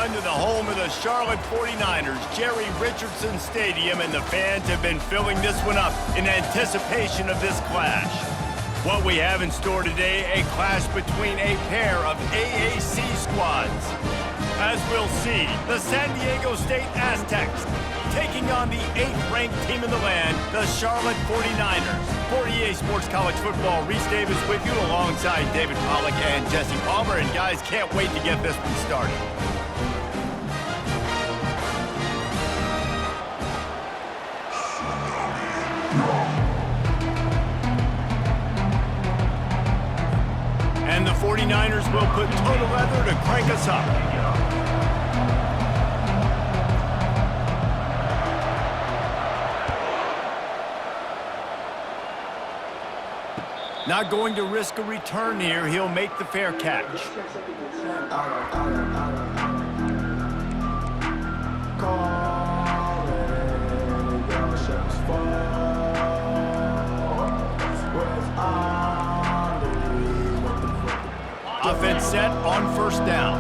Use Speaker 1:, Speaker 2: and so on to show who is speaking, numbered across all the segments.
Speaker 1: one to the home of the Charlotte 49ers, Jerry Richardson Stadium, and the fans have been filling this one up in anticipation of this clash. What we have in store today, a clash between a pair of AAC squads. As we'll see, the San Diego State Aztecs taking on the 8th-ranked team in the land, the Charlotte 49ers. For EA Sports College Football, Reese Davis with you alongside David Pollack and Jesse Palmer. And guys, can't wait to get this one started. And the 49ers will put total leather to crank us up. Not going to risk a return here. He'll make the fair catch. Offense set on first down.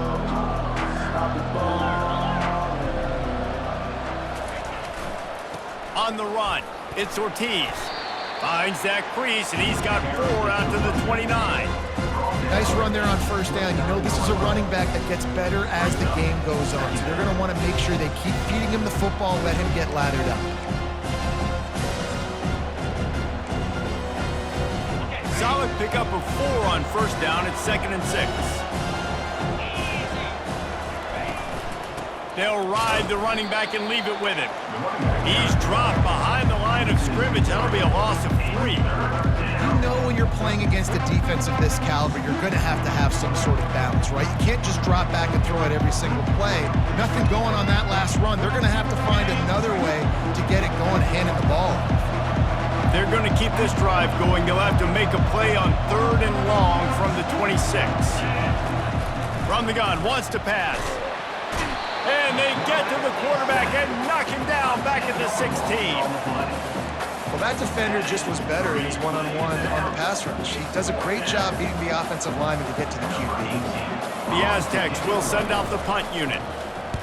Speaker 1: On the run, it's Ortiz. Finds that crease, and he's got 4 out to the 29.
Speaker 2: Nice run there on first down. You know, this is a running back that gets better as the game goes on. So they're going to want to make sure they keep feeding him the football, let him get lathered up.
Speaker 1: Solid pickup of 4 on first down. It's 2nd and 6. They'll ride the running back and leave it with him. He's dropped behind the line of scrimmage. That'll be a loss of 3.
Speaker 2: You know when you're playing against a defense of this caliber, you're going to have some sort of balance, right? You can't just drop back and throw it every single play. Nothing going on that last run. They're going to have to find another way to get it going, handing the ball.
Speaker 1: They're going to keep this drive going. They'll have to make a play on 3rd and long from the 26. From the gun, wants to pass. And they get to the quarterback and knock him down back at the 16.
Speaker 2: Well, that defender just was better in his one-on-one on the pass rush. He does a great job beating the offensive lineman to get to the QB.
Speaker 1: The Aztecs will send out the punt unit.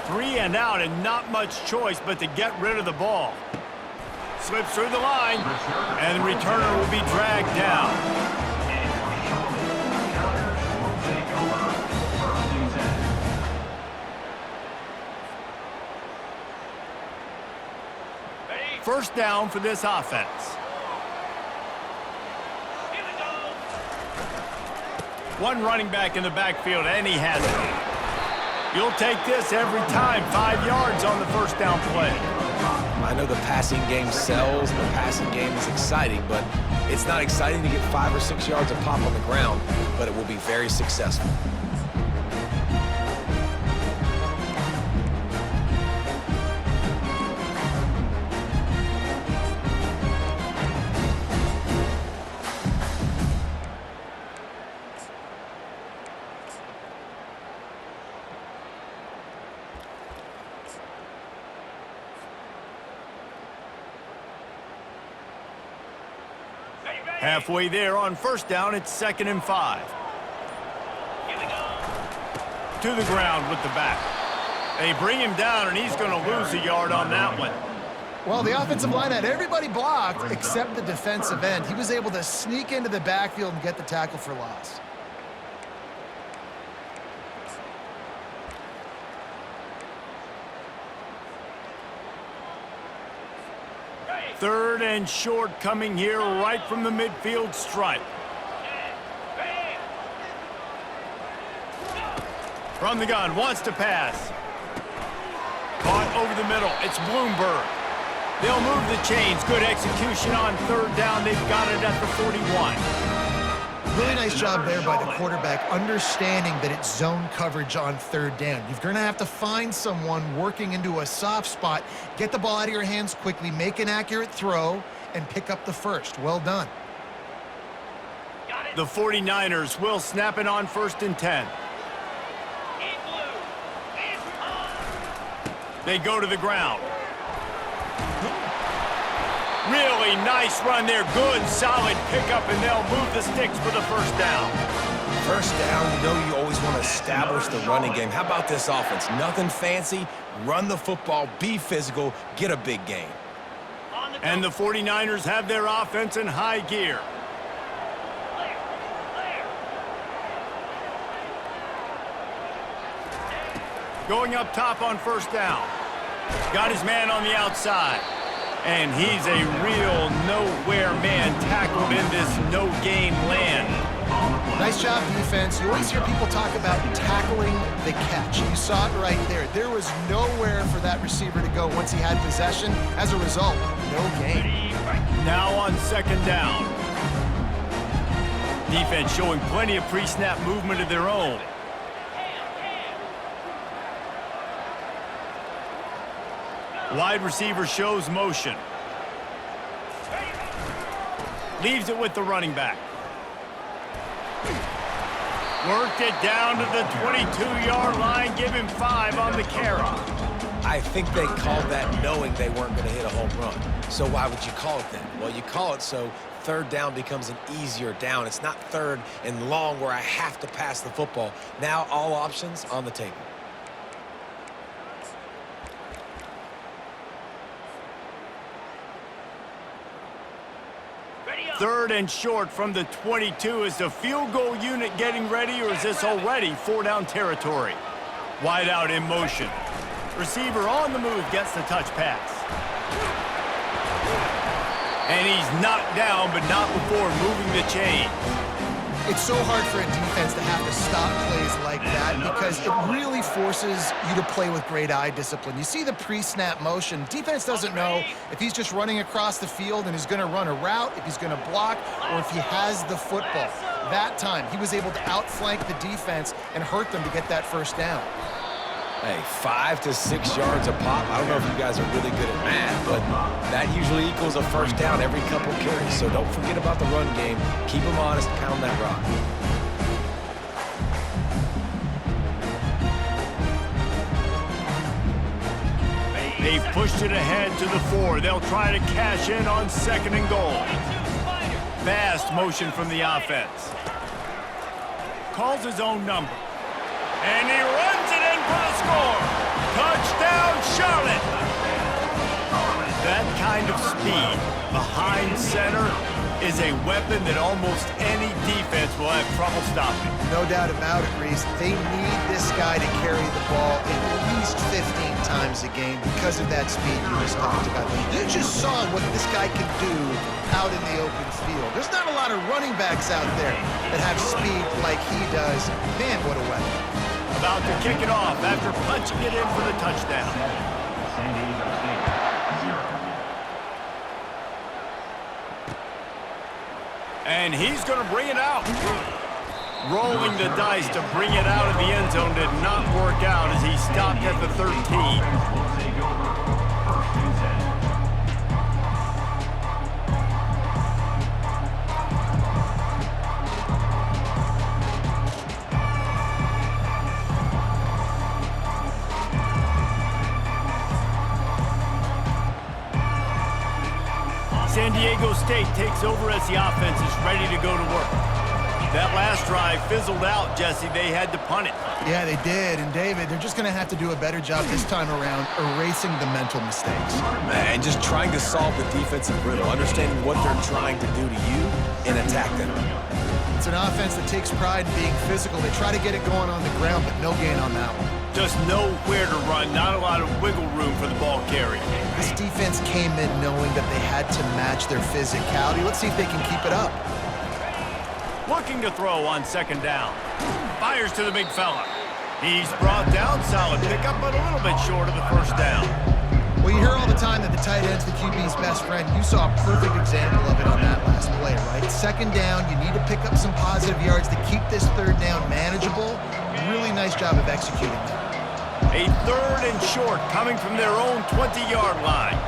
Speaker 1: 3 and out, and not much choice but to get rid of the ball. Slips through the line, and the returner will be dragged down. First down for this offense. One running back in the backfield, and he has it. You'll take this every time. 5 yards on the first down play.
Speaker 3: I know the passing game sells, and the passing game is exciting, but it's not exciting to get 5 or 6 yards of pop on the ground, but it will be very successful.
Speaker 1: Halfway there on first down, it's 2nd and 5. To the ground with the back. They bring him down, and he's going to lose a yard on that one.
Speaker 2: Well, the offensive line had everybody blocked except the defensive end. He was able to sneak into the backfield and get the tackle for loss.
Speaker 1: Third and short coming here right from the midfield stripe. From the gun, wants to pass. Caught over the middle. It's Bloomberg. They'll move the chains. Good execution on 3rd down. They've got it at the 41.
Speaker 2: Really nice job there by the quarterback, understanding that it's zone coverage on 3rd down. You're going to have to find someone working into a soft spot, get the ball out of your hands quickly, make an accurate throw, and pick up the first. Well done.
Speaker 1: The 49ers will snap it on 1st and 10. They go to the ground. Really nice run there. Good, solid pickup, and they'll move the sticks for the first down.
Speaker 3: First down, you know you always want to establish the running game. How about this offense? Nothing fancy. Run the football, be physical, get a big gain.
Speaker 1: And the 49ers have their offense in high gear. Going up top on first down. Got his man on the outside. And he's a real nowhere man tackled in this no-gain land.
Speaker 2: Nice job, defense. You always hear people talk about tackling the catch. You saw it right there. There was nowhere for that receiver to go once he had possession. As a result, no gain.
Speaker 1: Now on second down. Defense showing plenty of pre-snap movement of their own. Wide receiver shows motion. Leaves it with the running back. Worked it down to the 22-yard line. Give him 5 on the carry.
Speaker 3: I think they called that knowing they weren't going to hit a home run. So why would you call it then? Well, you call it so third down becomes an easier down. It's not third and long where I have to pass the football. Now all options on the table.
Speaker 1: Third and short from the 22. Is the field goal unit getting ready, or is this already 4-down territory? Wide out in motion. Receiver on the move gets the touch pass. And he's knocked down, but not before moving the chain.
Speaker 2: It's so hard for a defense to have to stop plays like that because it really forces you to play with great eye discipline. You see the pre-snap motion. Defense doesn't know if he's just running across the field and he's going to run a route, if he's going to block, or if he has the football. That time, he was able to outflank the defense and hurt them to get that first down.
Speaker 3: Hey, 5 to 6 yards a pop. I don't know if you guys are really good at math, but that usually equals a first down every couple carries. So don't forget about the run game. Keep them honest, pound that rock.
Speaker 1: They've pushed it ahead to the 4. They'll try to cash in on second and goal. Fast motion from the offense. Calls his own number. And he runs it in for the score. Touchdown, Charlotte. That kind of speed behind center is a weapon that almost any defense will have trouble stopping.
Speaker 2: No doubt about it, Reese. They need this guy to carry the ball at least 15 times a game because of that speed you just talked about. You just saw what this guy can do out in the open field. There's not a lot of running backs out there that have speed like he does. Man, what a weapon.
Speaker 1: About to kick it off after punching it in for the touchdown. And he's going to bring it out. Rolling the dice to bring it out of the end zone did not work out as he stopped at the 13. San Diego State takes over as the offense is ready to go to work. That last drive fizzled out, Jesse. They had to punt it.
Speaker 2: Yeah, they did. And, David, they're just going to have to do a better job this time around erasing the mental mistakes.
Speaker 3: And just trying to solve the defensive riddle, understanding what they're trying to do to you and attack them.
Speaker 2: It's an offense that takes pride in being physical. They try to get it going on the ground, but no gain on that one.
Speaker 1: Just nowhere to run, not a lot of wiggle room for the ball carrier.
Speaker 2: This defense came in knowing that they had to match their physicality. Let's see if they can keep it up.
Speaker 1: Looking to throw on second down. Fires to the big fella. He's brought down, solid pickup, but a little bit short of the first down.
Speaker 2: Well, you hear all the time that the tight end's the QB's best friend. You saw a perfect example of it on that last play, right? Second down, you need to pick up some positive yards to keep this third down manageable. Really nice job of executing that.
Speaker 1: A third and short coming from their own 20-yard line.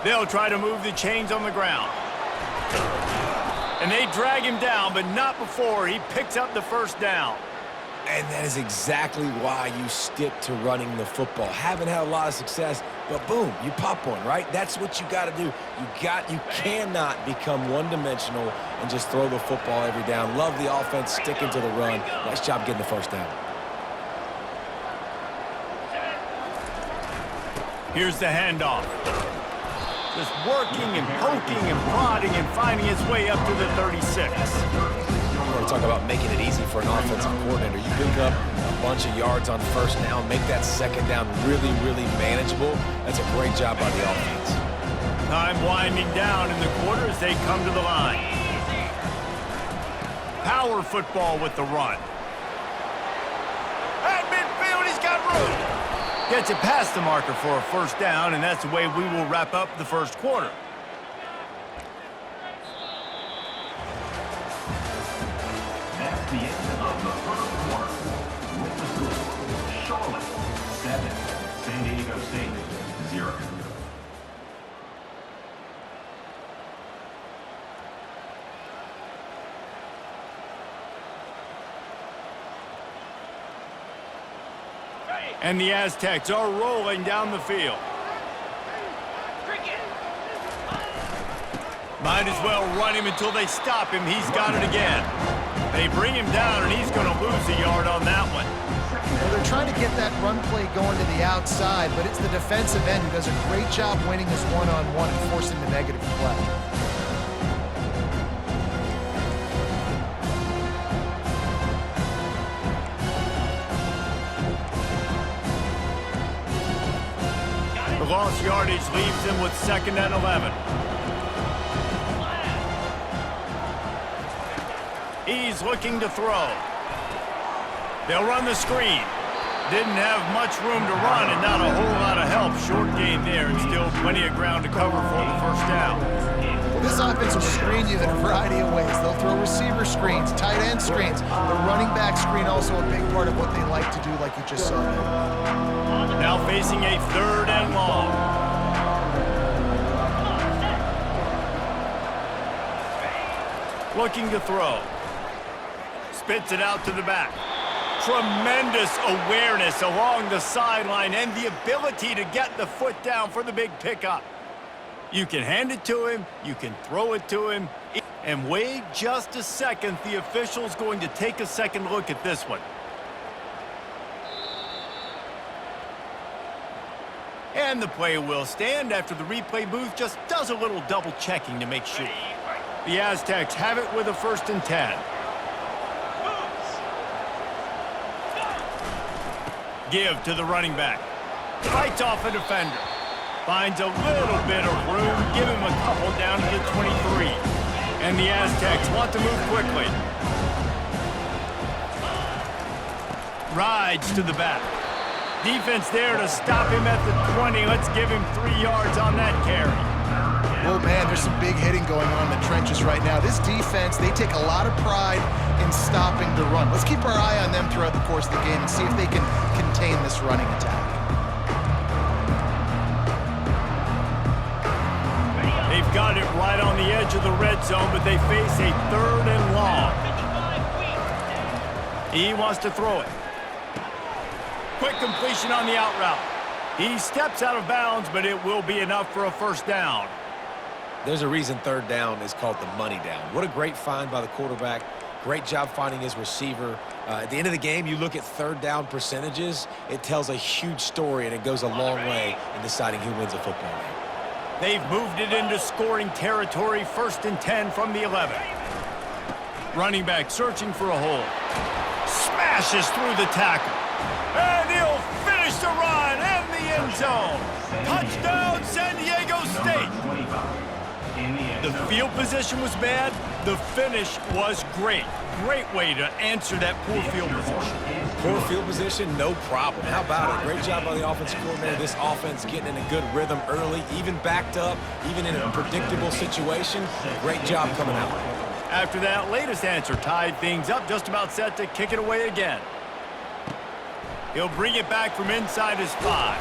Speaker 1: They'll try to move the chains on the ground. And they drag him down, but not before he picks up the first down.
Speaker 3: And that is exactly why you stick to running the football. Haven't had a lot of success, but boom, you pop one, right? That's what you got to do. You cannot become one-dimensional and just throw the football every down. Love the offense sticking to the run. Nice job getting the first down.
Speaker 1: Here's the handoff. Just working and poking and prodding and finding its way up to the 36.
Speaker 3: You want to talk about making it easy for an offensive coordinator. You pick up a bunch of yards on first down, make that second down really, really manageable. That's a great job by the offense.
Speaker 1: Time winding down in the quarter as they come to the line. Power football with the run. At midfield, he's got room. Gets it past the marker for a first down, and that's the way we will wrap up the first quarter.
Speaker 4: That's the end of the first quarter. With the score, Charlotte 7, San Diego State 0.
Speaker 1: And the Aztecs are rolling down the field. Might as well run him until they stop him. He's got it again. They bring him down, and he's going to lose a yard on that one.
Speaker 2: Well, they're trying to get that run play going to the outside, but it's the defensive end who does a great job winning this one-on-one and forcing the negative play.
Speaker 1: The lost yardage leaves them with 2nd and 11. He's looking to throw. They'll run the screen. Didn't have much room to run and not a whole lot of help. Short gain there and still plenty of ground to cover for the first down.
Speaker 2: Well, this offense will screen you in a variety of ways. They'll throw receiver screens, tight end screens. The running back screen also a big part of what they like to do, like you just saw there.
Speaker 1: Now facing a 3rd and long. Looking to throw. Spits it out to the back. Tremendous awareness along the sideline and the ability to get the foot down for the big pickup. You can hand it to him, you can throw it to him, and wait just a second. The official's going to take a second look at this one. And the play will stand after the replay booth just does a little double checking to make sure. The Aztecs have it with a 1st and 10. Give to the running back. Fights off a defender. Finds a little bit of room. Give him a couple down to the 23. And the Aztecs want to move quickly. Rides to the back. Defense there to stop him at the 20. Let's give him 3 yards on that carry.
Speaker 2: Oh, man, there's some big hitting going on in the trenches right now. This defense, they take a lot of pride in stopping the run. Let's keep our eye on them throughout the course of the game and see if they can contain this running attack.
Speaker 1: They've got it right on the edge of the red zone, but they face a 3rd and long. He wants to throw it. Quick completion on the out route. He steps out of bounds, but it will be enough for a first down.
Speaker 3: There's a reason 3rd down is called the money down. What a great find by the quarterback. Great job finding his receiver. At the end of the game, you look at 3rd down percentages. It tells a huge story, and it goes a long way in deciding who wins a football game.
Speaker 1: They've moved it into scoring territory. 1st and 10 from the 11. Running back searching for a hole. Smashes through the tackle. And he'll finish the run in the end zone. Touchdown, San Diego State. The field position was bad. The finish was great. Great way to answer that poor field position.
Speaker 3: Poor field position, no problem. How about it? Great job by the offensive coordinator. This offense getting in a good rhythm early, even backed up, even in a predictable situation. Great job coming out.
Speaker 1: After that latest answer tied things up, just about set to kick it away again. He'll bring it back from inside his 5.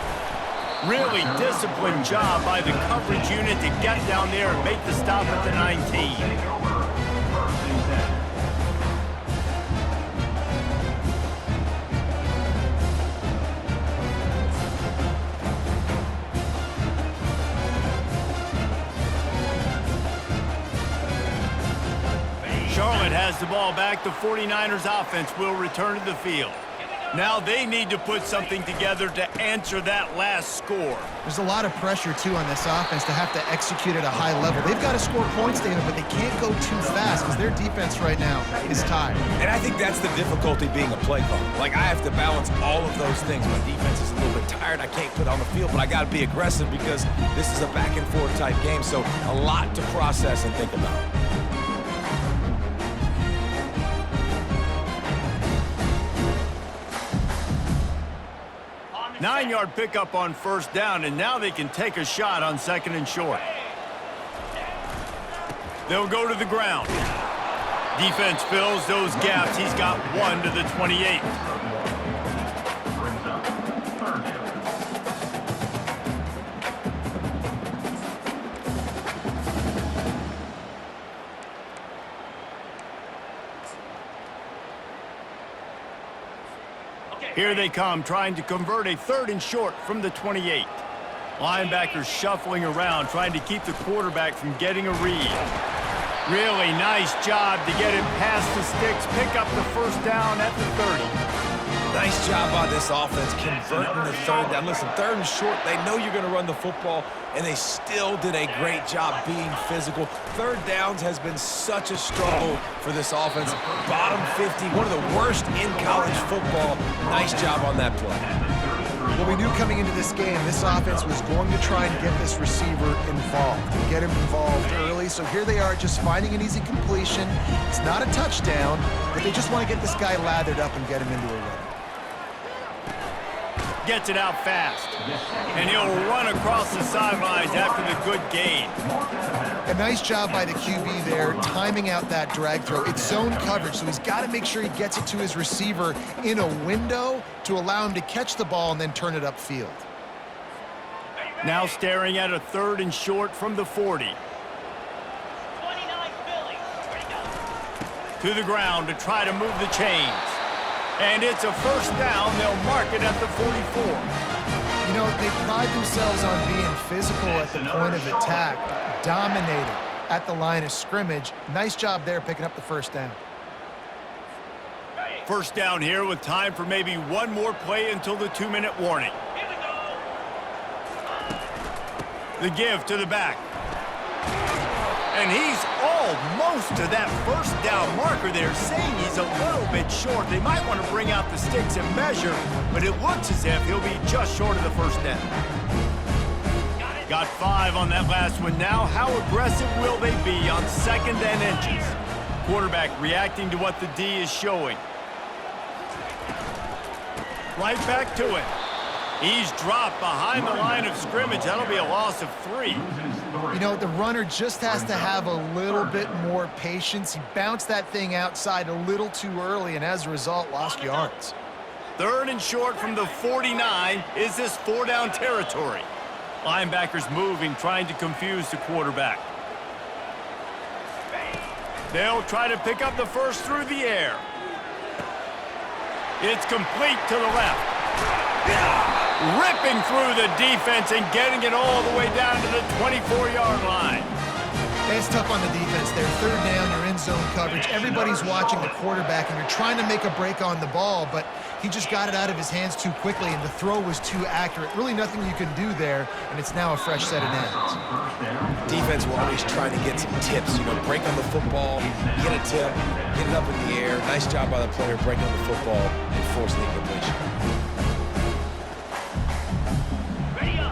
Speaker 1: Really disciplined job by the coverage unit to get down there and make the stop at the 19. has the ball back. The 49ers offense will return to the field. Now they need to put something together to answer that last score.
Speaker 2: There's a lot of pressure, too, on this offense to have to execute at a high level. They've got to score points, David, but they can't go too fast because their defense right now is tired.
Speaker 3: And I think that's the difficulty being a play caller. Like, I have to balance all of those things. My defense is a little bit tired. I can't put it on the field, but I got to be aggressive because this is a back-and-forth type game, so a lot to process and think about.
Speaker 1: 9-yard pickup on first down, and now they can take a shot on second and short. They'll go to the ground. Defense fills those gaps. He's got 1 to the 28.
Speaker 4: Brings up third down.
Speaker 1: Here they come, trying to convert a third and short from the 28. Linebackers shuffling around, trying to keep the quarterback from getting a read. Really nice job to get him past the sticks, pick up the first down at the 30.
Speaker 3: Nice job by this offense converting the third down. Listen, third and short, they know you're going to run the football, and they still did a great job being physical. Third downs has been such a struggle for this offense. Bottom 50, one of the worst in college football. Nice job on that play.
Speaker 2: Well, we knew coming into this game, this offense was going to try and get this receiver involved, and get him involved early. So here they are just finding an easy completion. It's not a touchdown, but they just want to get this guy lathered up and get him into a run.
Speaker 1: Gets it out fast, and he'll run across the sidelines after the good gain.
Speaker 2: A nice job by the QB there, timing out that drag throw. It's zone coverage, so he's got to make sure he gets it to his receiver in a window to allow him to catch the ball and then turn it upfield.
Speaker 1: Now staring at a third and short from the 40. To the ground to try to move the chains. And it's a first down. They'll mark it at the 44.
Speaker 2: You know, they pride themselves on being physical at the point of attack, dominating at the line of scrimmage. Nice job there picking up the first down.
Speaker 1: First down here with time for maybe one more play until the 2-minute warning. The give to the back. And he's almost to that first down marker there, saying he's a little bit short. They might want to bring out the sticks and measure, but it looks as if he'll be just short of the first down. Got 5 on that last one now. How aggressive will they be on second and inches? Quarterback reacting to what the D is showing. Right back to it. He's dropped behind the line of scrimmage. That'll be a loss of 3.
Speaker 2: You know, the runner just has to have a little bit more patience. He bounced that thing outside a little too early, and as a result, lost yards.
Speaker 1: Third and short from the 49. Is this 4-down territory? Linebackers moving, trying to confuse the quarterback. They'll try to pick up the first through the air. It's complete to the left. Ripping through the defense and getting it all the way down to the 24-yard line.
Speaker 2: It's tough on the defense there. Third down, you're in zone coverage. Everybody's watching the quarterback, and you're trying to make a break on the ball, but he just got it out of his hands too quickly, and the throw was too accurate. Really nothing you can do there, and it's now a fresh set of downs.
Speaker 3: Defense will always try to get some tips, you know, break on the football, get a tip, get it up in the air. Nice job by the player breaking on the football and forcing the incompletion.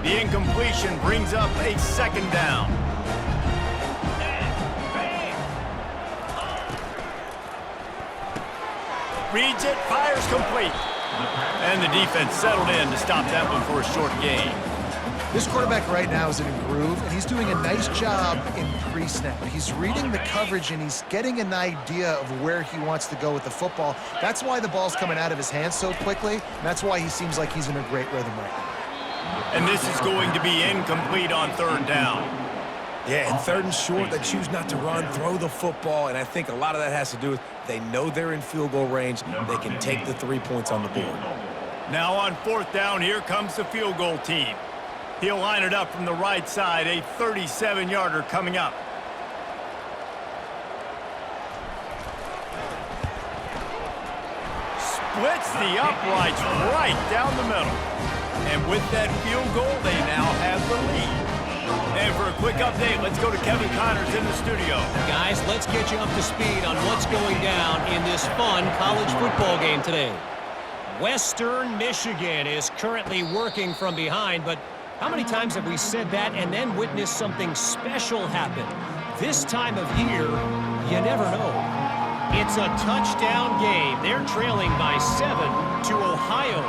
Speaker 1: The incompletion brings up a second down. Reads it, fires complete. And the defense settled in to stop that one for a short gain.
Speaker 2: This quarterback right now is in a groove, and he's doing a nice job in pre-snap. He's reading the coverage, and he's getting an idea of where he wants to go with the football. That's why the ball's coming out of his hands so quickly, and that's why he seems like he's in a great rhythm right now.
Speaker 1: And this is going to be incomplete on third down.
Speaker 3: Yeah, and third and short, they choose not to run, throw the football, and I think a lot of that has to do with they know they're in field goal range. They can take the 3 points on the board.
Speaker 1: Now on fourth down, here comes the field goal team. He'll line it up from the right side, a 37-yarder coming up. splits the uprights right down the middle. And with that field goal, they now have the lead. And for a quick update, let's go to Kevin Connors in the studio.
Speaker 5: Guys, let's get you up to speed on what's going down in this fun college football game today. Western Michigan is currently working from behind, but how many times have we said that and then witnessed something special happen? This time of year, you never know. It's a touchdown game. They're trailing by 7 to Ohio.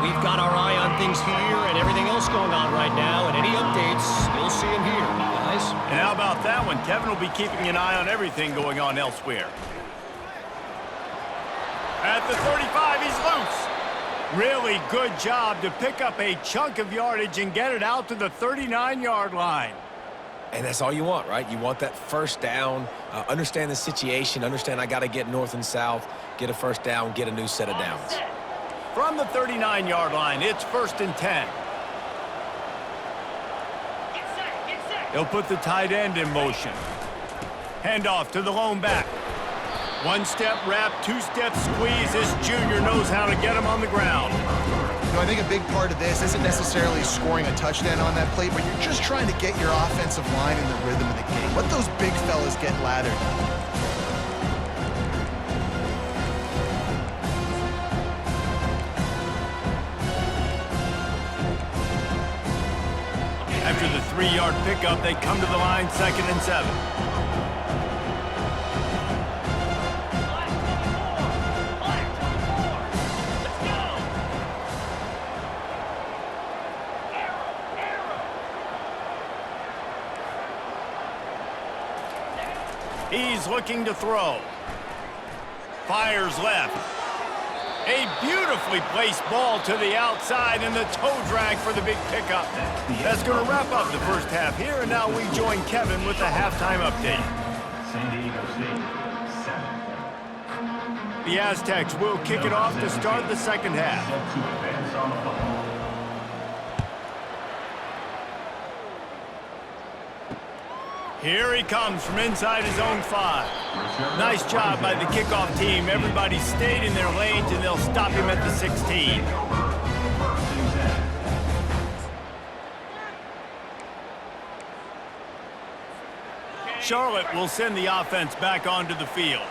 Speaker 5: We've got our eye on things here and everything else going on right now, and any updates, you'll see them here, guys.
Speaker 1: And how about that one? Kevin will be keeping an eye on everything going on elsewhere. At the 35, he's loose. Really good job to pick up a chunk of yardage and get it out to the 39-yard line.
Speaker 3: And that's all you want, right? You want that first down, understand the situation, understand I got to get north and south, get a first down, get a new set of downs.
Speaker 1: From the 39-yard line, it's 1st and 10. He'll put the tight end in motion. Handoff to the lone back. One-step wrap, two-step squeeze. This junior knows how to get him on the ground.
Speaker 2: You know, I think a big part of this isn't necessarily scoring a touchdown on that play, but you're just trying to get your offensive line in the rhythm of the game. Let those big fellas get lathered.
Speaker 1: After the 3-yard pickup, they come to the line, 2nd and 7. He's looking to throw. Fires left. A beautifully placed ball to the outside and the toe drag for the big pickup. That's going to wrap up the first half here, and now we join Kevin with the halftime update.
Speaker 4: San Diego State, 7.
Speaker 1: The Aztecs will kick it off to start the second half.
Speaker 4: To advance on the football.
Speaker 1: Here he comes from inside his own 5. Nice job by the kickoff team. Everybody stayed in their lanes, and they'll stop him at the 16. Charlotte will send the offense back onto the field.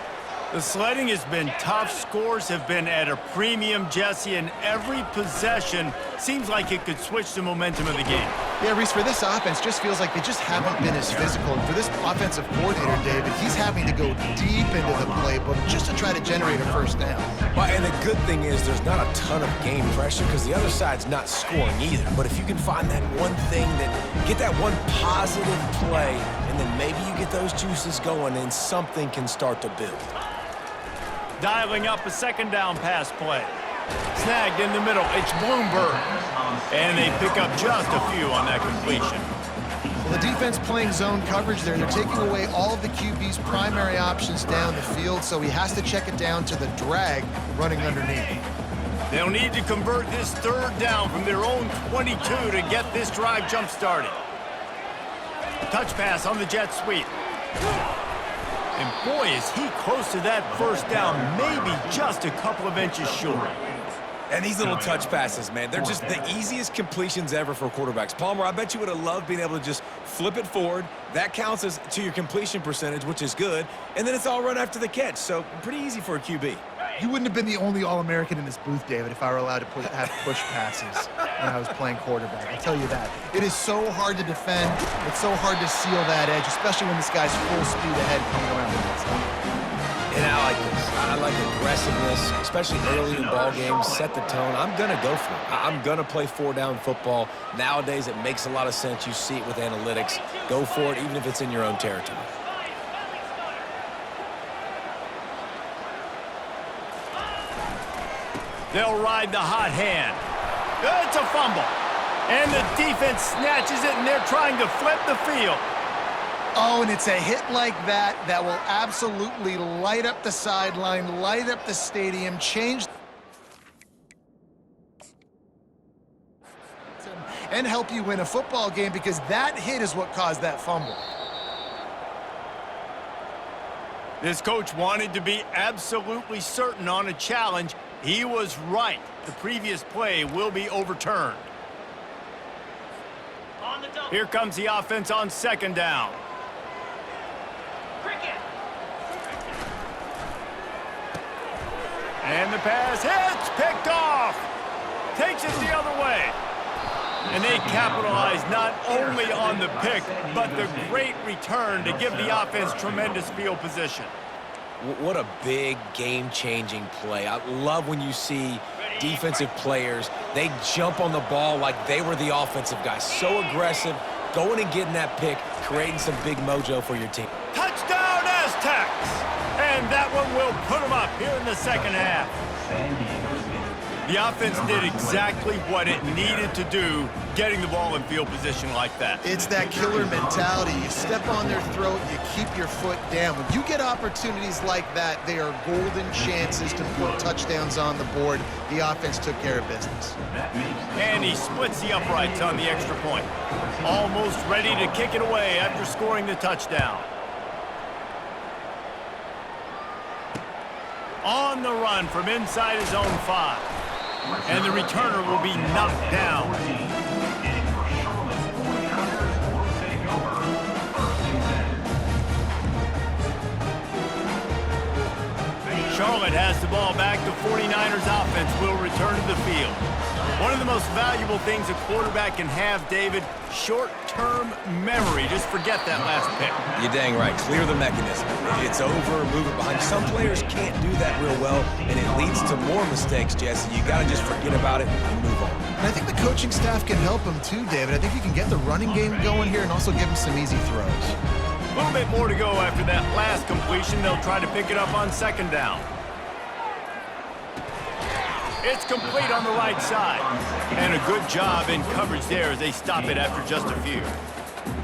Speaker 1: The sledding has been tough. Scores have been at a premium, Jesse, and every possession seems like it could switch the momentum of the game.
Speaker 2: Yeah, Reese, for this offense, just feels like they just haven't been as physical. And for this offensive coordinator, David, he's having to go deep into the playbook just to try to generate a first down.
Speaker 3: Well, and the good thing is there's not a ton of game pressure because the other side's not scoring either. But if you can find that one thing, get that one positive play, and then maybe you get those juices going and something can start to build.
Speaker 1: Dialing up a 2nd down pass play. Snagged in the middle. It's Bloomberg. And they pick up just a few on that completion.
Speaker 2: Well, the defense playing zone coverage there, and they're taking away all of the QB's primary options down the field, so he has to check it down to the drag running underneath.
Speaker 1: They'll need to convert this 3rd down from their own 22 to get this drive jump-started. Touch pass on the jet sweep. And boy, is he close to that first down, maybe just a couple of inches short.
Speaker 3: And these little touch passes, man, they're just the easiest completions ever for quarterbacks. Palmer, I bet you would have loved being able to just flip it forward. That counts as to your completion percentage, which is good. And then it's all run after the catch, so pretty easy for a QB.
Speaker 2: You wouldn't have been the only All-American in this booth, David, if I were allowed to have push passes when I was playing quarterback. I'll tell you that. It is so hard to defend. It's so hard to seal that edge, especially when this guy's full speed ahead coming around the outside.
Speaker 3: And I like this. I like aggressiveness, especially early in ball games. Set the tone. I'm going to go for it. I'm going to play 4-down football. Nowadays, it makes a lot of sense. You see it with analytics. Go for it, even if it's in your own territory.
Speaker 1: They'll ride the hot hand. It's a fumble. And the defense snatches it, and they're trying to flip the field.
Speaker 2: Oh, and it's a hit like that that will absolutely light up the sideline, light up the stadium, change and help you win a football game, because that hit is what caused that fumble.
Speaker 1: This coach wanted to be absolutely certain on a challenge. He was right. The previous play will be overturned. Here comes the offense on second down. And the pass hits, picked off. Takes it the other way. And they capitalize not only on the pick, but the great return to give the offense tremendous field position.
Speaker 3: What a big game-changing play. I love when you see defensive players, they jump on the ball like they were the offensive guys. So aggressive, going and getting that pick, creating some big mojo for your team.
Speaker 1: Touchdown, Aztecs! And that one will put them up here in the second half. The offense did exactly what it needed to do, getting the ball in field position like that.
Speaker 2: It's that killer mentality. You step on their throat, you keep your foot down. When you get opportunities like that, they are golden chances to put touchdowns on the board. The offense took care of business.
Speaker 1: And he splits the uprights on the extra point. Almost ready to kick it away after scoring the touchdown. On the run from inside his own 5. And the returner will be knocked down. Charlotte has the ball back. The 49ers offense will return to the field. One of the most valuable things a quarterback can have, David, short-term memory. Just forget that last pick.
Speaker 3: You're dang right. Clear the mechanism. It's over, move it behind. Some players can't do that real well, and it leads to more mistakes, Jesse. You got to just forget about it and move on.
Speaker 2: And I think the coaching staff can help him too, David. I think you can get the running game going here and also give him some easy throws.
Speaker 1: A little bit more to go after that last completion. They'll try to pick it up on second down. It's complete on the right side. And a good job in coverage there as they stop it after just a few.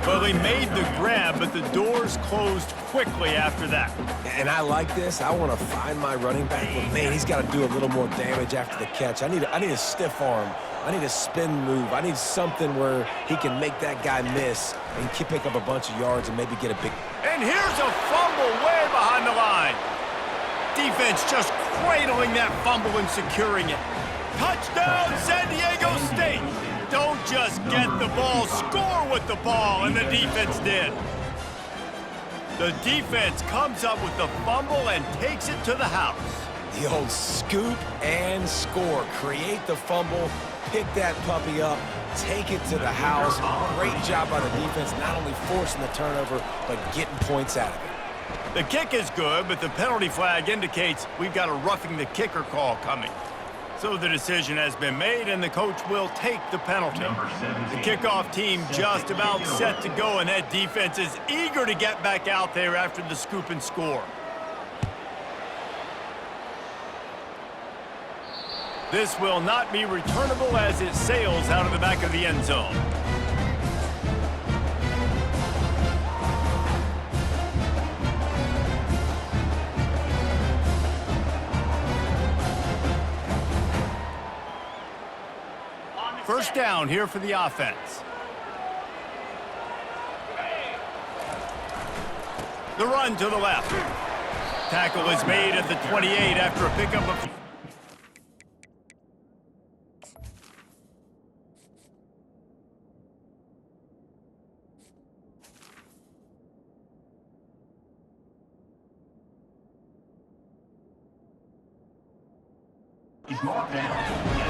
Speaker 1: Well, they made the grab, but the doors closed quickly after that.
Speaker 3: And I like this. I want to find my running back, but man, he's got to do a little more damage after the catch. I need a stiff arm. I need a spin move. I need something where he can make that guy miss and pick up a bunch of yards and maybe get a big...
Speaker 1: And here's a fumble way behind the line. Defense just cradling that fumble and securing it. Touchdown, San Diego State. Don't just get the ball, score with the ball, and the defense did. The defense comes up with the fumble and takes it to the house.
Speaker 3: The old scoop and score. Create the fumble, pick that puppy up, take it to the house. Great job by the defense, not only forcing the turnover, but getting points out of it.
Speaker 1: The kick is good, but the penalty flag indicates we've got a roughing the kicker call coming. So the decision has been made, and the coach will take the penalty. The kickoff team just about set to go, and that defense is eager to get back out there after the scoop and score. This will not be returnable as it sails out of the back of the end zone. First down here for the offense. The run to the left. Tackle is made at the 28 after a pickup of...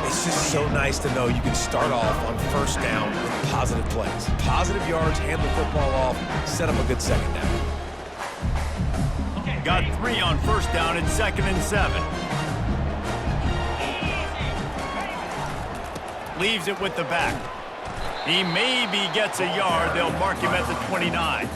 Speaker 3: It's just so nice to know you can start off on first down with positive plays. Positive yards, hand the football off, set up a good second down.
Speaker 1: Got 3 on first down and 2nd and 7. Leaves it with the back. He maybe gets a yard. They'll mark him at the 29.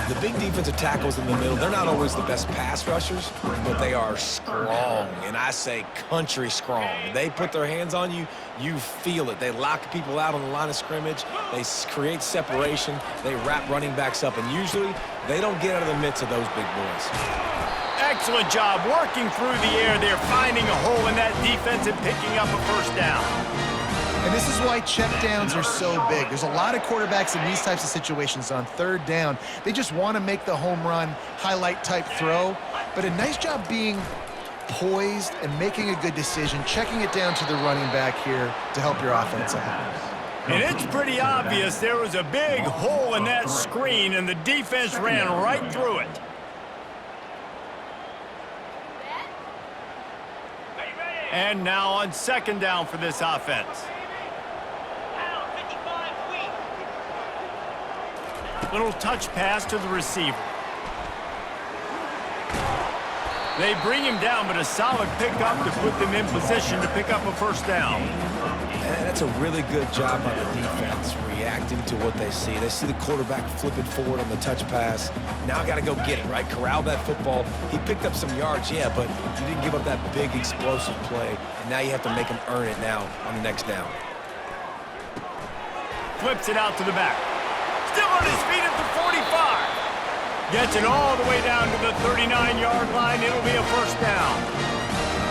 Speaker 3: The big defensive tackles in the middle, they're not always the best pass rushers, but they are strong, and I say country strong. They put their hands on you, you feel it. They lock people out on the line of scrimmage. They create separation. They wrap running backs up, and usually they don't get out of the midst of those big boys.
Speaker 1: Excellent job working through the air. They're finding a hole in that defense and picking up a first down.
Speaker 2: And this is why check downs are so big. There's a lot of quarterbacks in these types of situations on third down. They just want to make the home run, highlight type throw. But a nice job being poised and making a good decision, checking it down to the running back here to help your offense out.
Speaker 1: And it's pretty obvious there was a big hole in that screen, and the defense ran right through it. And now on second down for this offense. Little touch pass to the receiver. They bring him down, but a solid pickup to put them in position to pick up a first down.
Speaker 3: And that's a really good job by the defense, reacting to what they see. They see the quarterback flipping forward on the touch pass. Now I got to go get it, right? Corral that football. He picked up some yards, yeah, but you didn't give up that big explosive play. And now you have to make him earn it now on the next down.
Speaker 1: Flips it out to the back. Still on his feet at the 45. Gets it all the way down to the 39-yard line. It'll be a first down.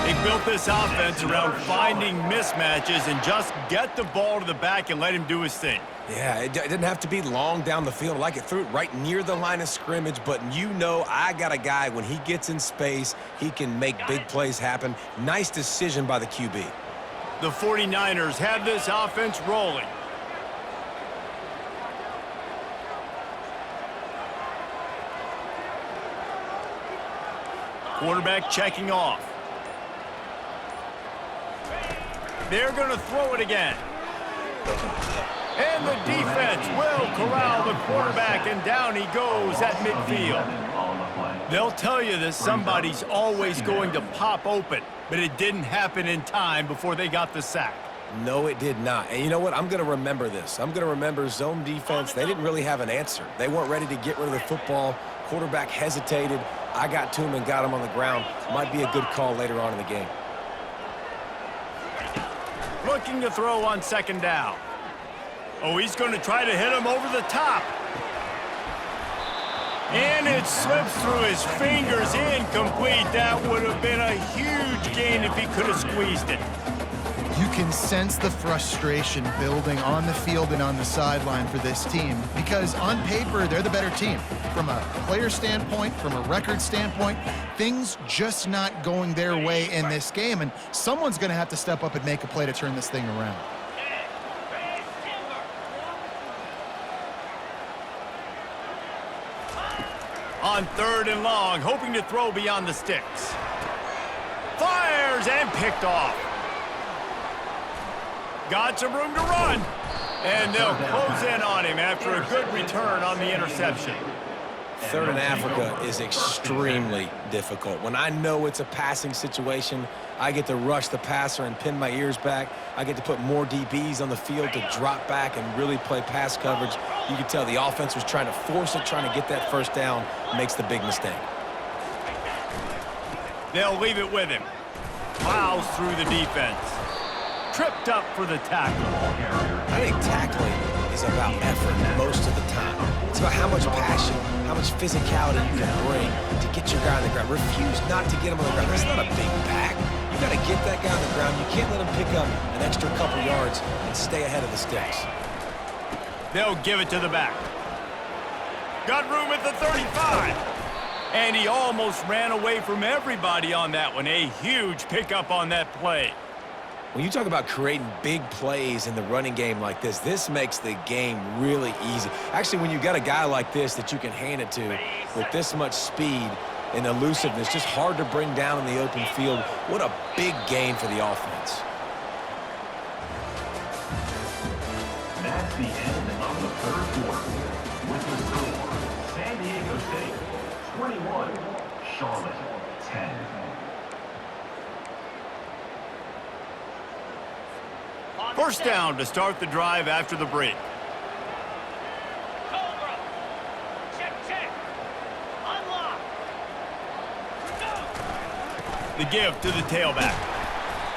Speaker 1: They built this offense around finding mismatches and just get the ball to the back and let him do his thing.
Speaker 3: Yeah, it didn't have to be long down the field. Like it threw it right near the line of scrimmage, but you know I got a guy, when he gets in space, he can make big plays happen. Nice decision by the QB.
Speaker 1: The 49ers have this offense rolling. Quarterback checking off. They're going to throw it again. And the defense will corral the quarterback, and down he goes at midfield. They'll tell you that somebody's always going to pop open, but it didn't happen in time before they got the sack.
Speaker 3: No, it did not. And you know what? I'm going to remember this. I'm going to remember zone defense. They didn't really have an answer. They weren't ready to get rid of the football. Quarterback hesitated. I got to him and got him on the ground. Might be a good call later on in the game.
Speaker 1: Looking to throw on second down. Oh, he's going to try to hit him over the top. And it slips through his fingers, incomplete. That would have been a huge gain if he could have squeezed it.
Speaker 2: You can sense the frustration building on the field and on the sideline for this team because on paper, they're the better team. From a player standpoint, from a record standpoint, things just not going their way in this game, and someone's going to have to step up and make a play to turn this thing around.
Speaker 1: On third and long, hoping to throw beyond the sticks. Fires and picked off. Got some room to run. And they'll close in on him after a good return on the interception.
Speaker 3: Third in Africa is extremely difficult. When I know it's a passing situation, I get to rush the passer and pin my ears back. I get to put more DBs on the field to drop back and really play pass coverage. You can tell the offense was trying to force it, trying to get that first down, makes the big mistake.
Speaker 1: They'll leave it with him. Plows through the defense. Tripped up for the tackle.
Speaker 3: I think tackling is about effort most of the time. It's about how much passion, how much physicality you can bring to get your guy on the ground. Refuse not to get him on the ground. That's not a big pack. You got to get that guy on the ground. You can't let him pick up an extra couple yards and stay ahead of the sticks.
Speaker 1: They'll give it to the back. Got room at the 35. And he almost ran away from everybody on that one. A huge pickup on that play.
Speaker 3: When you talk about creating big plays in the running game like this makes the game really easy. Actually, when you got a guy like this that you can hand it to with this much speed and elusiveness, just hard to bring down in the open field, what a big gain for the offense.
Speaker 4: That's the end of the third quarter. With the score, San Diego State 21, Charlotte 10.
Speaker 1: First down to start the drive after the break. The give to the tailback.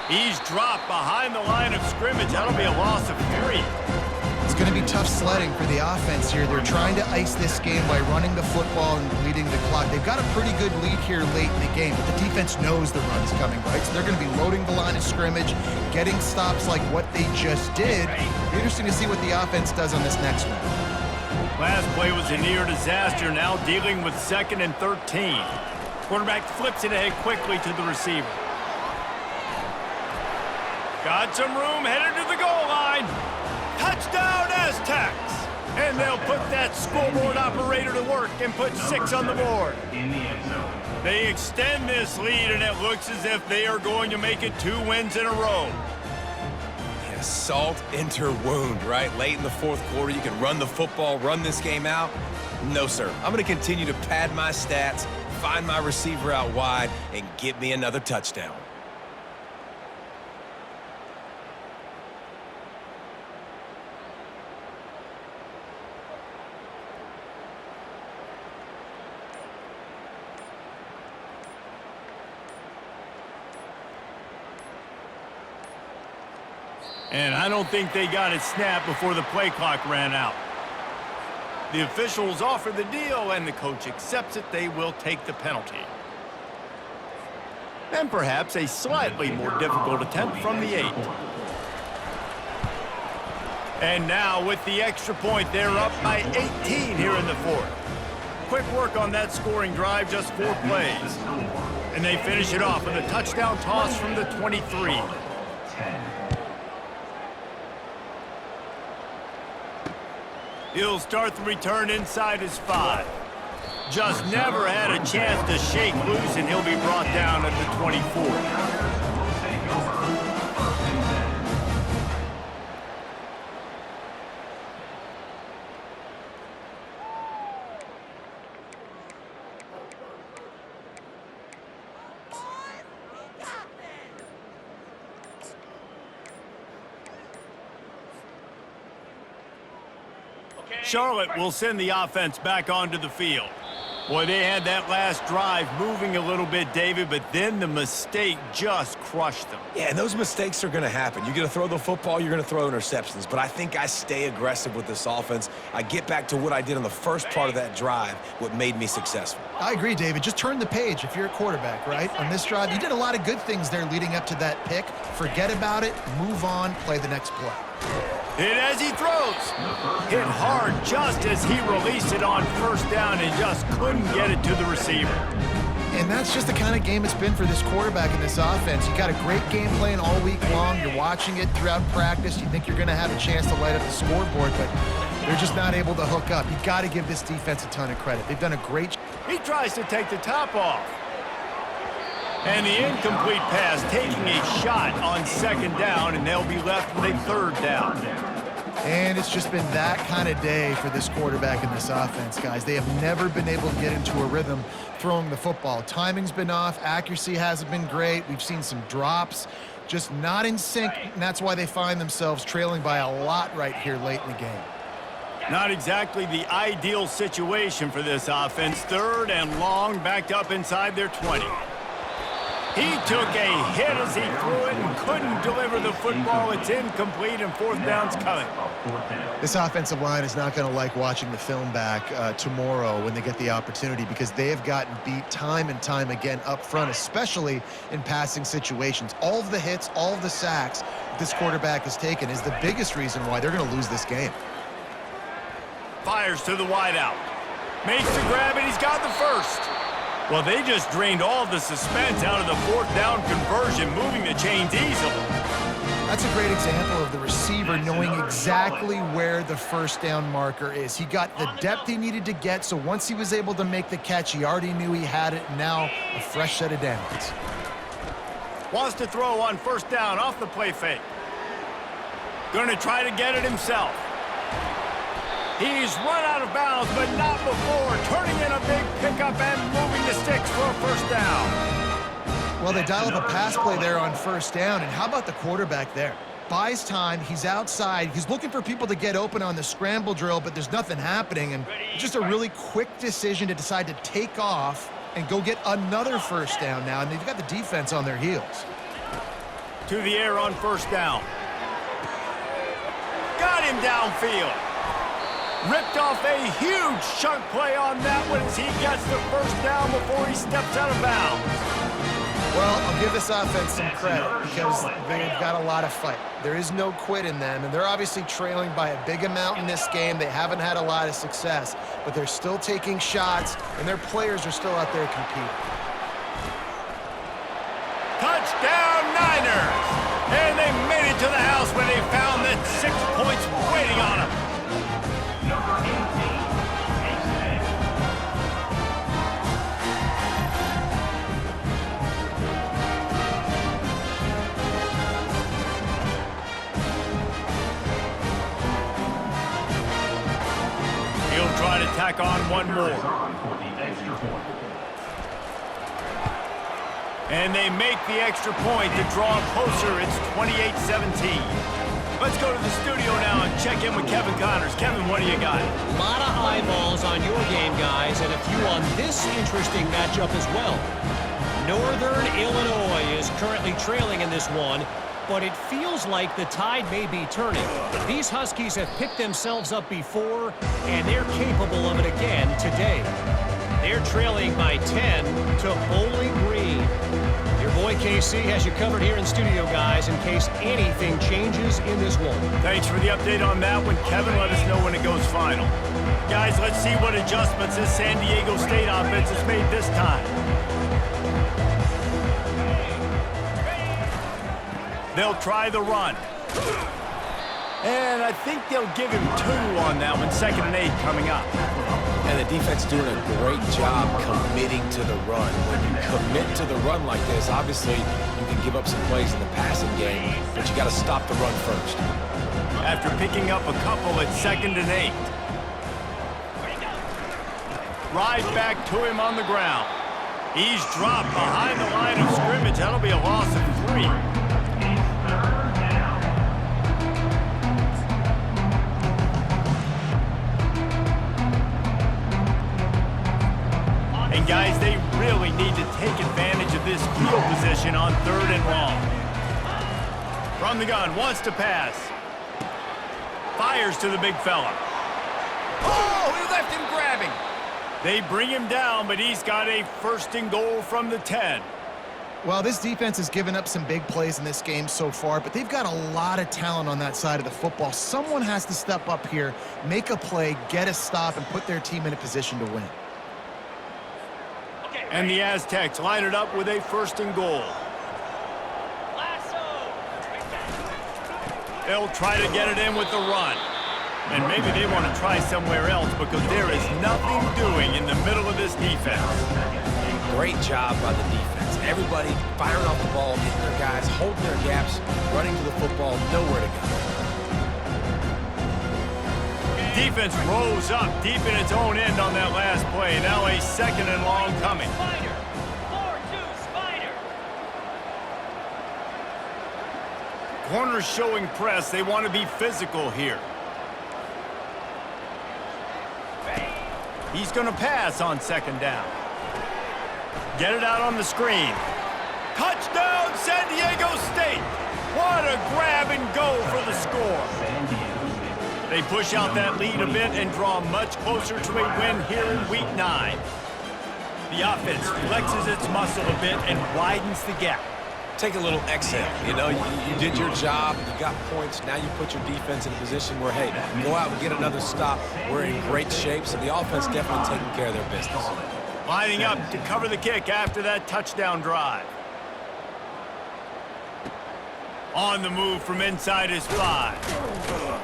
Speaker 1: He's dropped behind the line of scrimmage. That'll be a loss of 3.
Speaker 2: It's going to be tough sledding for the offense here. They're trying to ice this game by running the football and bleeding the clock. They've got a pretty good lead here late in the game, but the defense knows the run's coming, right? So they're going to be loading the line of scrimmage, getting stops like what they just did. It'll be interesting to see what the offense does on this next one.
Speaker 1: Last play was a near disaster, now dealing with 2nd and 13. Quarterback flips it ahead quickly to the receiver. Got some room, headed to the goal line. Touchdown, Aztecs! And they'll put that scoreboard operator to work and put 6 on the board.
Speaker 4: In the end zone.
Speaker 1: They extend this lead, and it looks as if they are going to make it 2 wins in a row.
Speaker 3: Yeah, salt enter wound, right? Late in the fourth quarter, you can run the football, run this game out. No, sir. I'm going to continue to pad my stats, find my receiver out wide, and get me another touchdown.
Speaker 1: And I don't think they got it snapped before the play clock ran out. The officials offer the deal, and the coach accepts it. They will take the penalty. And perhaps a slightly more difficult attempt from the 8. And now with the extra point, they're up by 18 here in the fourth. Quick work on that scoring drive, just 4 plays. And they finish it off with a touchdown toss from the 23.
Speaker 4: 10.
Speaker 1: He'll start the return inside his 5. Just never had a chance to shake loose, and he'll be brought down at the 24.
Speaker 4: Will take over. 1st and 10.
Speaker 1: Charlotte will send the offense back onto the field. Boy, they had that last drive moving a little bit, David, but then the mistake just crushed them.
Speaker 3: Yeah, and those mistakes are going to happen. You're going to throw the football, you're going to throw interceptions. But I think I stay aggressive with this offense. I get back to what I did on the first part of that drive, what made me successful.
Speaker 2: I agree, David. Just turn the page if you're a quarterback, right? On this drive, you did a lot of good things there leading up to that pick. Forget about it, move on, play the next play.
Speaker 1: Hit as he throws. Hit hard just as he released it on 1st down and just couldn't get it to the receiver.
Speaker 2: And that's just the kind of game it's been for this quarterback in this offense. You got a great game plan all week long. You're watching it throughout practice. You think you're going to have a chance to light up the scoreboard, but they're just not able to hook up. You got to give this defense a ton of credit. They've done a great job.
Speaker 1: He tries to take the top off. And the incomplete pass taking a shot on 2nd down, and they'll be left with a 3rd down.
Speaker 2: And it's just been that kind of day for this quarterback in this offense, guys. They have never been able to get into a rhythm throwing the football. Timing's been off. Accuracy hasn't been great. We've seen some drops, just not in sync, and that's why they find themselves trailing by a lot right here late in the game.
Speaker 1: Not exactly the ideal situation for this offense. 3rd and long, backed up inside their 20. He took a hit as he threw it and couldn't deliver the football. It's incomplete, and 4th down's coming.
Speaker 2: This offensive line is not going to like watching the film back tomorrow when they get the opportunity, because they have gotten beat time and time again up front, especially in passing situations. All of the hits, all of the sacks this quarterback has taken is the biggest reason why they're going to lose this game.
Speaker 1: Fires to the wideout. Makes the grab, and he's got the 1st. Well, they just drained all the suspense out of the 4th down conversion, moving the chains easily.
Speaker 2: That's a great example of the receiver knowing exactly where the 1st down marker is. He got the depth he needed to get, so once he was able to make the catch, he already knew he had it. Now a fresh set of downs.
Speaker 1: Wants to throw on 1st down off the play fake. Going to try to get it himself. He's run out of bounds, but not before. Turning in a big pickup and moving the sticks for a 1st down.
Speaker 2: Well, they dial up a pass play there on 1st down, and how about the quarterback there? Buys time, he's outside, he's looking for people to get open on the scramble drill, but there's nothing happening, and just a really quick decision to decide to take off and go get another 1st down now, and they've got the defense on their heels.
Speaker 1: To the air on 1st down. Got him downfield. Ripped off a huge chunk play on that one as he gets the 1st down before he steps out of bounds.
Speaker 2: Well, I'll give this offense some credit because they've got a lot of fight. There is no quit in them, and they're obviously trailing by a big amount in this game. They haven't had a lot of success, but they're still taking shots, and their players are still out there competing.
Speaker 1: 49ers. And they made it to the house when they found that 6 points waiting on them.
Speaker 4: Number 18, Aztecs.
Speaker 1: He'll try to tack on one more.
Speaker 4: On for the extra point.
Speaker 1: And they make the extra point to draw closer. It's 28-17. Let's go to the studio now and check in with Kevin Connors. Kevin, what do you got?
Speaker 5: A lot of eyeballs on your game, guys, and a few on this interesting matchup as well. Northern Illinois is currently trailing in this one, but it feels like the tide may be turning. These Huskies have picked themselves up before, and they're capable of it again today. They're trailing by 10 to Bowling Green. Your boy KC has you covered here in studio, guys, in case anything changes in this one.
Speaker 1: Thanks for the update on that one, Kevin. Let us know when it goes final. Guys, let's see what adjustments this San Diego State offense has made this time. They'll try the run. And I think they'll give him 2 on that one. 2nd and 8 coming up.
Speaker 3: And the defense doing a great job committing to the run. When you commit to the run like this, obviously you can give up some plays in the passing game, but you got to stop the run first.
Speaker 1: After picking up a couple at 2nd and 8. Right back to him on the ground. He's dropped behind the line of scrimmage. That'll be a loss of 3. And guys, they really need to take advantage of this field position on 3rd and long. From the gun, wants to pass. Fires to the big fella. Oh, he left him grabbing. They bring him down, but he's got a 1st and goal from the 10.
Speaker 2: Well, this defense has given up some big plays in this game so far, but they've got a lot of talent on that side of the football. Someone has to step up here, make a play, get a stop, and put their team in a position to win.
Speaker 1: And the Aztecs line it up with a 1st and goal. They'll try to get it in with the run. And maybe they want to try somewhere else because there is nothing doing in the middle of this defense.
Speaker 3: Great job by the defense. Everybody firing off the ball, hitting their guys, holding their gaps, running to the football, nowhere to go.
Speaker 1: Defense rose up deep in its own end on that last play. Now a 2nd and long coming. Corners showing press. They want to be physical here. He's going to pass on 2nd down. Get it out on the screen. Touchdown, San Diego State. What a grab and go for the score. They push out that lead a bit and draw much closer to a win here in Week 9. The offense flexes its muscle a bit and widens the gap.
Speaker 3: Take a little exhale. You know, you did your job, you got points. Now you put your defense in a position where, hey, go out and get another stop. We're in great shape, so the offense definitely taking care of their business.
Speaker 1: Lining up to cover the kick after that touchdown drive. On the move from inside his 5.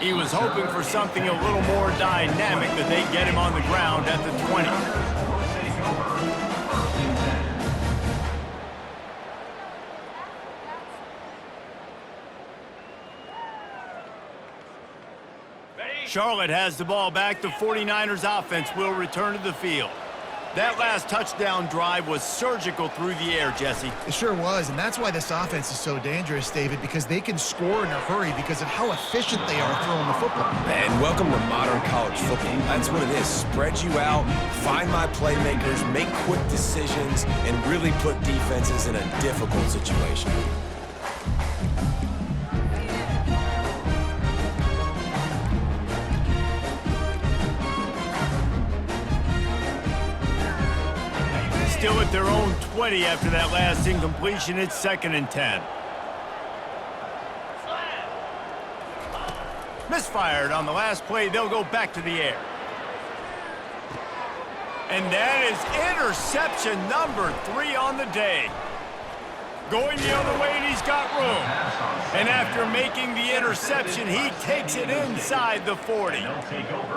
Speaker 1: He was hoping for something a little more dynamic, that they get him on the ground at the 20. Charlotte has the ball back. The 49ers offense will return to the field. That last touchdown drive was surgical through the air, Jesse.
Speaker 2: It sure was, and that's why this offense is so dangerous, David, because they can score in a hurry because of how efficient they are throwing the football.
Speaker 3: And welcome to modern college football. That's what it is. Spread you out, find my playmakers, make quick decisions, and really put defenses in a difficult situation.
Speaker 1: Still at their own 20 after that last incompletion. It's 2nd and 10. Misfired on the last play. They'll go back to the air. And that is interception number 3 on the day. Going the other way, and he's got room. And after making the interception, he takes it inside the 40.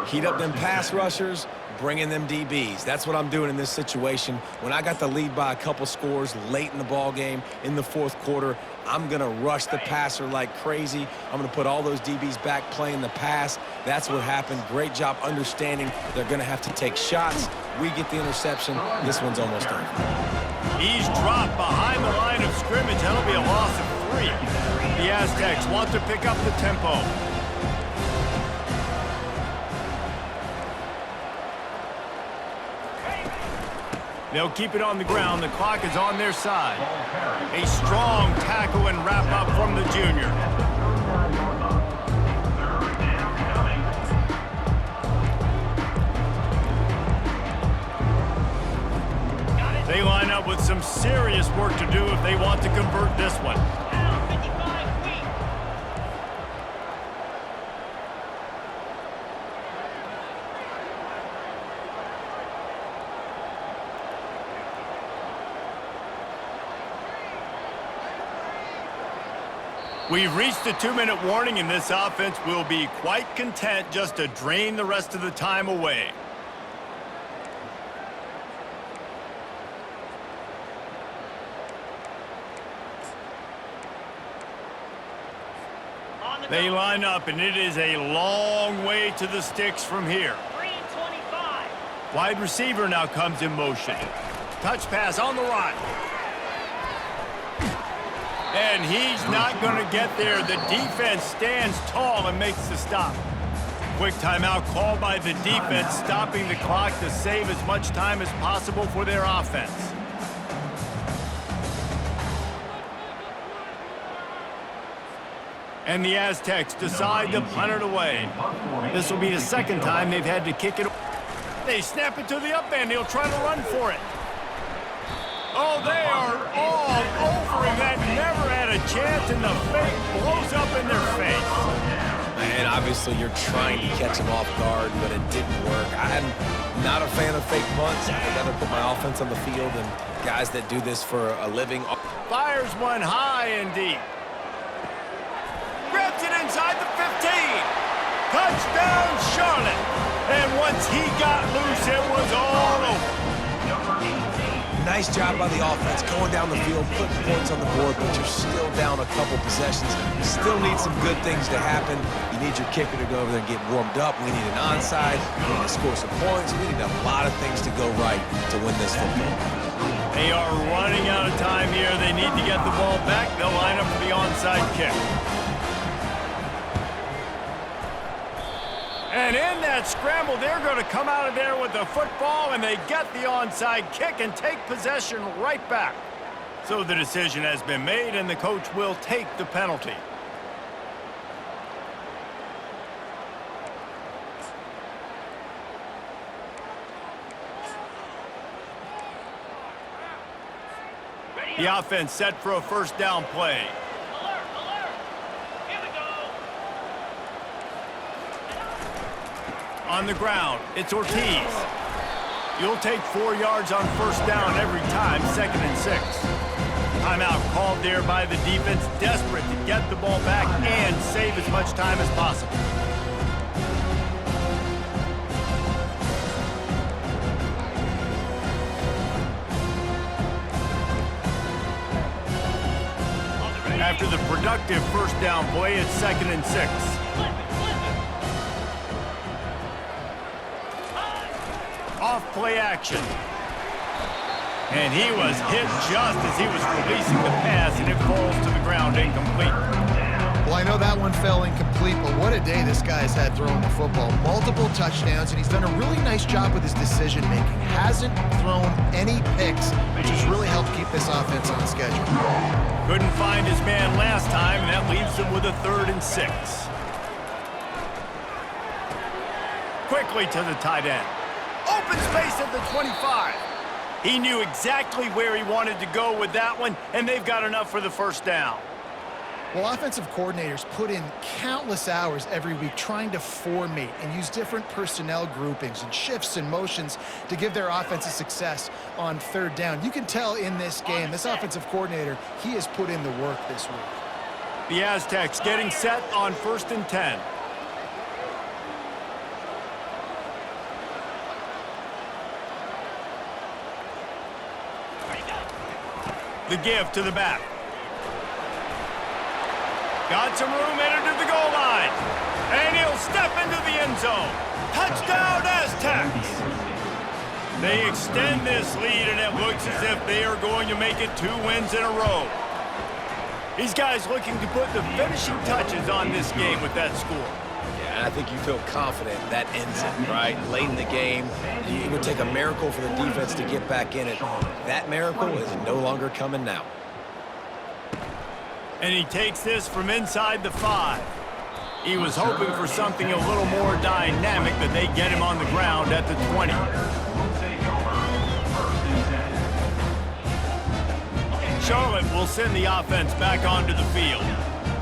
Speaker 3: Heat up them pass rushers, bring in them DBs. That's what I'm doing in this situation. When I got the lead by a couple scores late in the ball game in the fourth quarter, I'm going to rush the passer like crazy. I'm going to put all those DBs back playing the pass. That's what happened. Great job understanding they're going to have to take shots. We get the interception. This one's almost done.
Speaker 1: He's dropped behind the line of scrimmage. That'll be a loss of 3. The Aztecs want to pick up the tempo. They'll keep it on the ground. The clock is on their side. A strong tackle and wrap up from the junior. They line up with some serious work to do if they want to convert this one. We've reached the 2-minute warning, and this offense will be quite content just to drain the rest of the time away. They line up, and it is a long way to the sticks from here. 3-25. Wide receiver now comes in motion. Touch pass on the right. And he's not going to get there. The defense stands tall and makes the stop. Quick timeout called by the defense, stopping the clock to save as much time as possible for their offense. And the Aztecs decide to punt it away. This will be the second time they've had to kick it. They snap it to the up end. He'll try to run for it. Oh, they are all over him. That never had a chance, and the fake blows up in their face.
Speaker 3: And obviously you're trying to catch him off guard, but it didn't work. I'm not a fan of fake punts. I'd rather put my offense on the field than guys that do this for a living.
Speaker 1: Fires one high and deep. Grabs it inside the 15. Touchdown, Charlotte. And once he got loose, it was all over.
Speaker 3: Nice job by the offense going down the field, putting points on the board, but you're still down a couple possessions. You still need some good things to happen. You need your kicker to go over there and get warmed up. We need an onside. We need to score some points. We need a lot of things to go right to win this football game.
Speaker 1: They are running out of time here. They need to get the ball back. They'll line up for the onside kick. And in that scramble, they're going to come out of there with the football, and they get the onside kick and take possession right back. So the decision has been made, and the coach will take the penalty. The offense set for a first down play. On the ground, it's Ortiz. You'll take 4 yards on first down every time, 2nd and 6. Timeout called there by the defense, desperate to get the ball back and save as much time as possible. After the productive first down play, it's 2nd and 6. Off play action. And he was hit just as he was releasing the pass, and it falls to the ground incomplete.
Speaker 2: Well, I know that one fell incomplete, but what a day this guy's had throwing the football. Multiple touchdowns, and he's done a really nice job with his decision-making. Hasn't thrown any picks, which has really helped keep this offense on schedule.
Speaker 1: Couldn't find his man last time, and that leaves him with a 3rd and 6. Quickly to the tight end. Open space at the 25. He knew exactly where he wanted to go with that one, and they've got enough for the first down.
Speaker 2: Well, offensive coordinators put in countless hours every week trying to formate and use different personnel groupings and shifts and motions to give their offensive success on third down. You can tell in this game, this offensive coordinator, he has put in the work this week.
Speaker 1: The Aztecs getting set on 1st and 10. The give to the back. Got some room, entered to the goal line. And he'll step into the end zone. Touchdown, Aztecs! They extend this lead, and it looks as if they are going to make it 2 wins in a row. These guys looking to put the finishing touches on this game with that score.
Speaker 3: Yeah, and I think you feel confident that ends it, right? Late in the game, it would take a miracle for the defense to get back in it. That miracle is no longer coming now.
Speaker 1: And he takes this from inside the 5. He was hoping for something a little more dynamic, but they get him on the ground at the 20. Charlotte will send the offense back onto the field.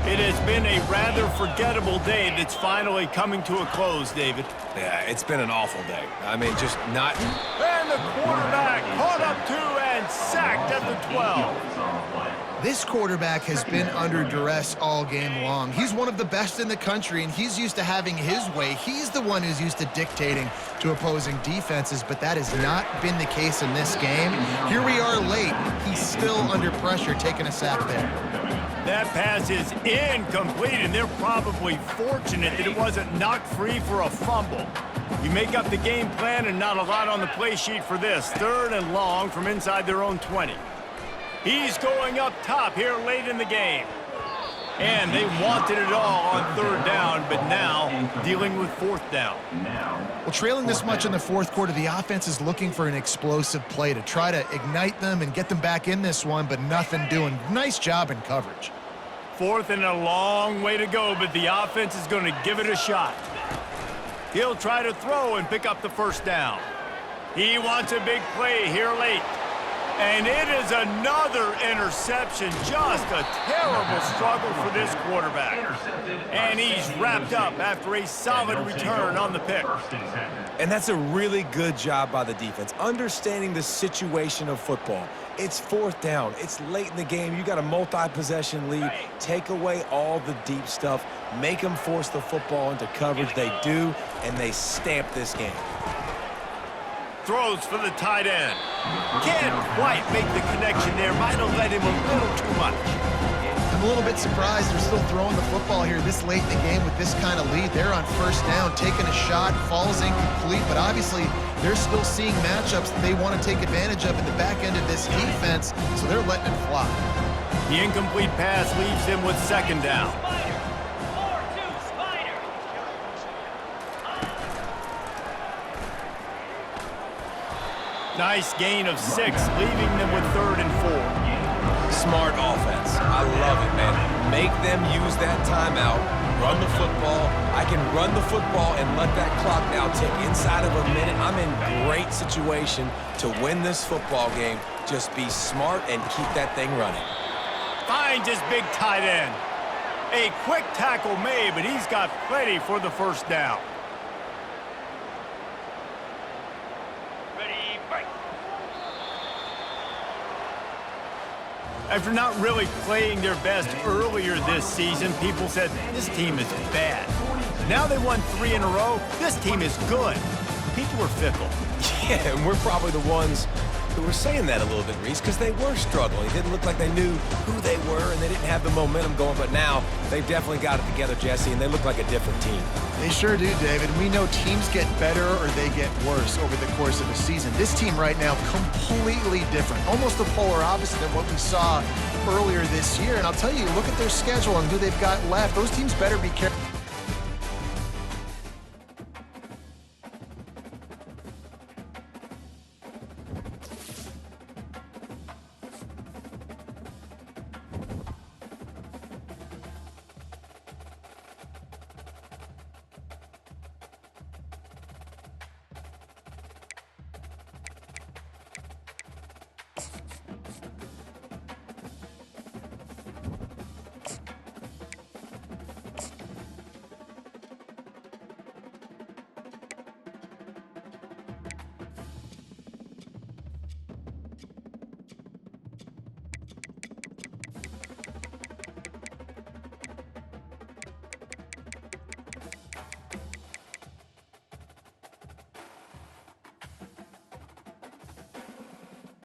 Speaker 1: It has been a rather forgettable day that's finally coming to a close, David.
Speaker 3: Yeah, it's been an awful day. I mean, just not...
Speaker 1: And the quarterback caught up to and sacked at the 12.
Speaker 2: This quarterback has been under duress all game long. He's one of the best in the country, and he's used to having his way. He's the one who's used to dictating to opposing defenses, but that has not been the case in this game. Here we are late. He's still under pressure, taking a sack there.
Speaker 1: That pass is incomplete, and they're probably fortunate that it wasn't knocked free for a fumble. You make up the game plan and not a lot on the play sheet for this. 3rd and long from inside their own 20. He's going up top here late in the game. And they wanted it all on 3rd down, but now dealing with 4th down.
Speaker 2: Well, trailing this much in the 4th quarter, the offense is looking for an explosive play to try to ignite them and get them back in this one, but nothing doing. Nice job in coverage.
Speaker 1: 4th and a long way to go, but the offense is going to give it a shot. He'll try to throw and pick up the 1st down. He wants a big play here late. And it is another interception. Just a terrible struggle for this quarterback. And he's wrapped up after a solid return on the pick.
Speaker 3: And that's a really good job by the defense, understanding the situation of football. It's 4th down. It's late in the game. You got a multi-possession lead. Take away all the deep stuff. Make them force the football into coverage. They do, and they stamp this game.
Speaker 1: Throws for the tight end. Can't quite make the connection there. Might have led him a little too much.
Speaker 2: I'm a little bit surprised they're still throwing the football here this late in the game with this kind of lead. They're on 1st down, taking a shot, falls incomplete, but obviously they're still seeing matchups that they want to take advantage of in the back end of this defense, so they're letting it fly.
Speaker 1: The incomplete pass leaves him with 2nd down. Nice gain of 6, leaving them with 3rd and 4.
Speaker 3: Smart offense. I love it, man. Make them use that timeout. Run the football. I can run the football and let that clock now tick inside of a minute. I'm in great situation to win this football game. Just be smart and keep that thing running.
Speaker 1: Finds his big tight end. A quick tackle made, but he's got plenty for the 1st down. After not really playing their best earlier this season, people said, this team is bad. Now they won 3 in a row. This team is good. People are fickle.
Speaker 3: Yeah, and we're probably the ones who were saying that a little bit, Reese, because they were struggling. It didn't look like they knew who they were, and they didn't have the momentum going, but now they've definitely got it together, Jesse, and they look like a different team.
Speaker 2: They sure do, David. We know teams get better or they get worse over the course of a season. This team right now, completely different. Almost the polar opposite of what we saw earlier this year. And I'll tell you, look at their schedule and who they've got left. Those teams better be careful.